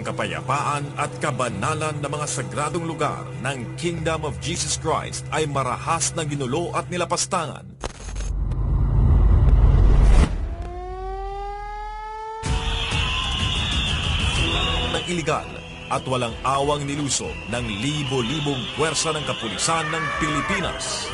kapayapaan at kabanalan ng mga sagradong lugar ng Kingdom of Jesus Christ ay marahas na ginulo at nilapastangan. Ng iligal at walang awang niluso ng libo-libong puwersa ng kapulisan ng Pilipinas.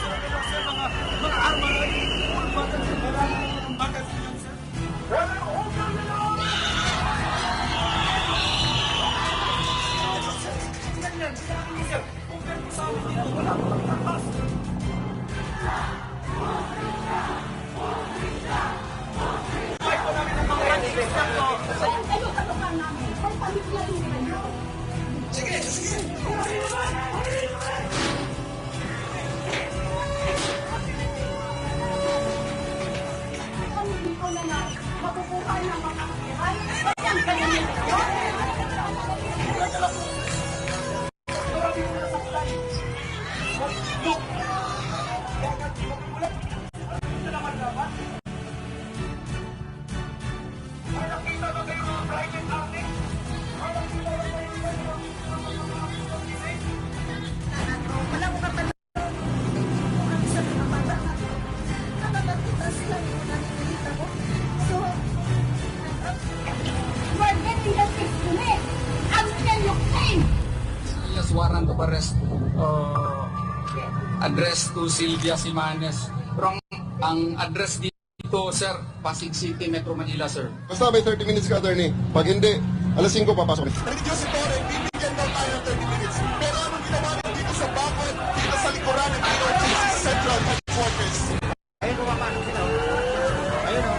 Warrant of arrest address to Sylvia Simanes. Pero ang address dito, sir, Pasig City, Metro Manila, sir. Basta may 30 minutes ka, attorney. Pag hindi, alas 5 papasok. Religious Tore, bibigyan daw tayo ng 30 minutes. Pero anong ginawa nila dito sa bakod, dito sa likuran ng PRGC Central Headquarters? Ayun, kumapasok sila. Ayun, o.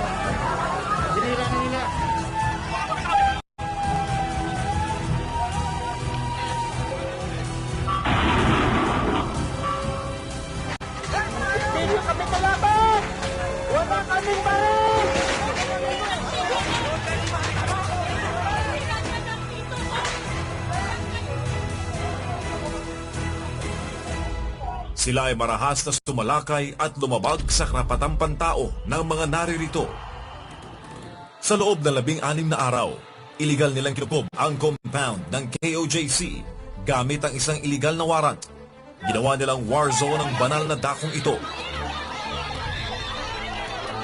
Dinira na nila. Hindi kami kalaban! Wala kaming baril! Sila ay marahas na sumalakay at lumabag sa karapatang pantao ng mga naririto. Sa loob ng 16 na araw, iligal nilang kinukob ang compound ng KOJC gamit ang isang iligal na warrant. Ginawa nilang war zone ang banal na dakong ito.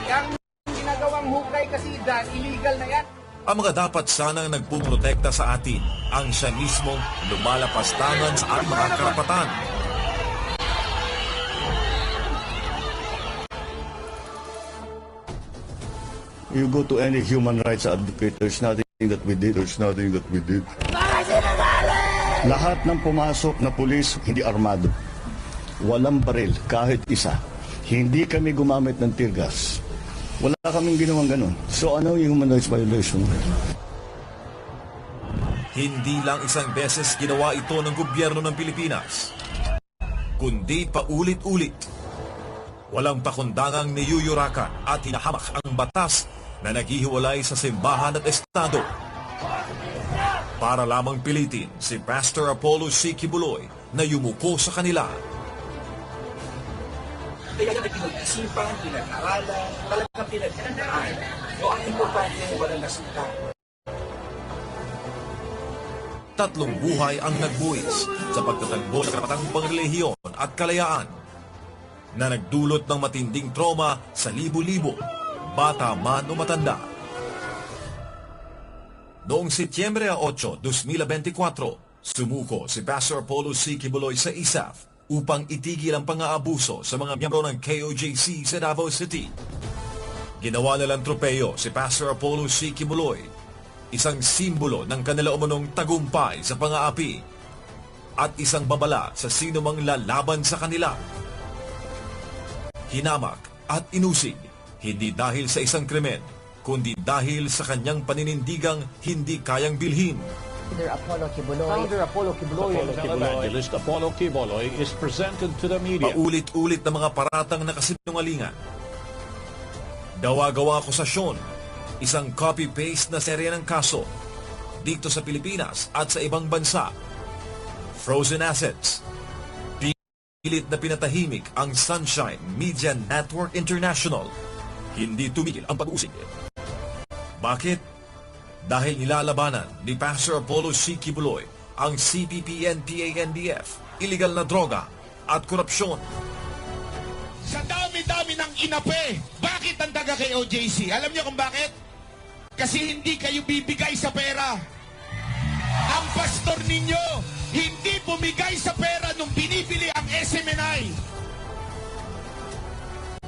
Yang ginagawang hukay kasi dyan, illegal na yan. Ang mga dapat sanang nagpuprotekta sa atin ang siya mismong lumalapastangan sa ating mga karapatan. You go to any human rights advocate, there's nothing that we did. There's nothing that we did. Lahat ng pumasok na pulis, hindi armado. Walang baril, kahit isa. Hindi kami gumamit ng tear gas. Wala kaming ginawang ganun. So ano yung human rights violation? Hindi lang isang beses ginawa ito ng gobyerno ng Pilipinas, kundi paulit-ulit. Walang pakundangang niyuyurakan at hinahamak ang batas na naghihiwalay sa simbahan at estado. Para lamang pilitin si Pastor Apollo C. Kibuloy na yumuko sa kanila. Kaya yan ay pinag-isipan, pinag-aralan, talagang pinag-aralan. O ang importante, walang nasita. 3 buhay ang nagbuwis sa pagtatanggol sa karapatang pangrelihiyon at kalayaan na nagdulot ng matinding trauma sa libo-libo, bata man o matanda. Noong Setyembre 8, 2024, sumuko si Pastor Apollo C. Kibuloy sa ISAF upang itigil ang pang-aabuso sa mga miyembro ng KOJC sa Davao City. Ginawa nilang tropeyo si Pastor Apollo C. Kibuloy, isang simbolo ng kanila umunong tagumpay sa pang-aapi at isang babala sa sino mang lalaban sa kanila. Hinamak at inusig, hindi dahil sa isang krimen, kundi dahil sa kanyang paninindigang hindi kayang bilhin. Founder Apollo Kibuloy. Founder Apollo Kibuloy. Evangelist Apollo Kibuloy is presented to the media. Paulit-ulit na mga paratang na kasinungalingan. Dawa-gawa akusasyon, isang copy-paste na serye ng kaso dito sa Pilipinas at sa ibang bansa. Frozen assets. Pilit na pinatahimik ang Sunshine Media Network International. Hindi tumigil ang pag-uusig. Bakit? Dahil nilalabanan ni Pastor Apollo C. Kibuloy ang CPP-NPA-NDF, illegal na droga at korupsyon. Sa dami-dami ng inape, bakit ang taga kay OJC? Alam niyo kung bakit? Kasi hindi kayo bibigay sa pera. Ang pastor ninyo, hindi bumigay sa pera nung binibili ang SMNI.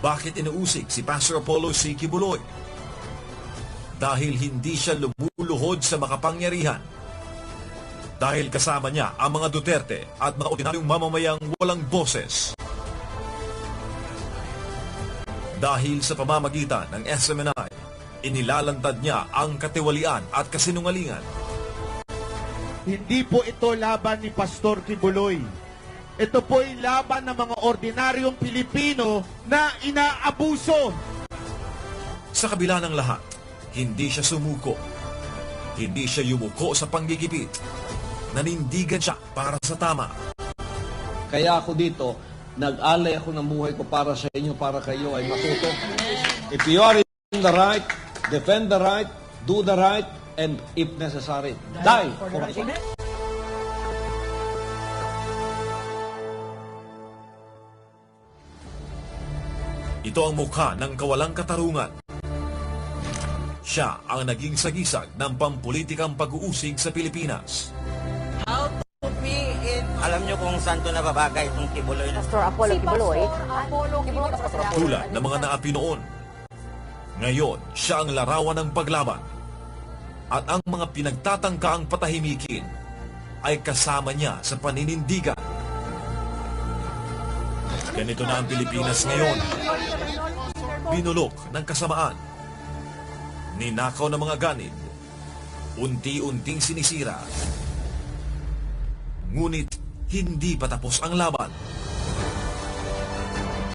Bakit inuusig si Pastor Apollo C. Kibuloy? Dahil hindi siya lumuluhod sa makapangyarihan. Dahil kasama niya ang mga Duterte at mga ordinaryong mamamayang walang boses. Dahil sa pamamagitan ng SMNI, inilalantad niya ang katiwalian at kasinungalingan. Hindi po ito laban ni Pastor Kibuloy. Ito po'y laban ng mga ordinaryong Pilipino na inaabuso. Sa kabila ng lahat, hindi siya sumuko. Hindi siya yumuko sa panggigipit. Nanindigan siya para sa tama. Kaya ako dito, nag-alay ako ng buhay ko para sa inyo, para kayo ay matuto. If you are in the right, defend the right, do the right, and if necessary, die for us. Ito ang mukha ng kawalang katarungan. Siya ang naging sagisag ng pampulitikang pag-uusig sa Pilipinas. Alam nyo kung saan to nababagay itong Kibuloy na? Pastor Apollo Kibuloy. Tulad ng mga naapi noon. Ngayon, siya ang larawan ng paglaban. At ang mga pinagtatangkaang patahimikin ay kasama niya sa paninindigan. Ganito na ang Pilipinas ngayon. Binulok ng kasamaan. Ninakaw ng mga ganid. Unti-unting sinisira. Ngunit hindi pa tapos ang laban.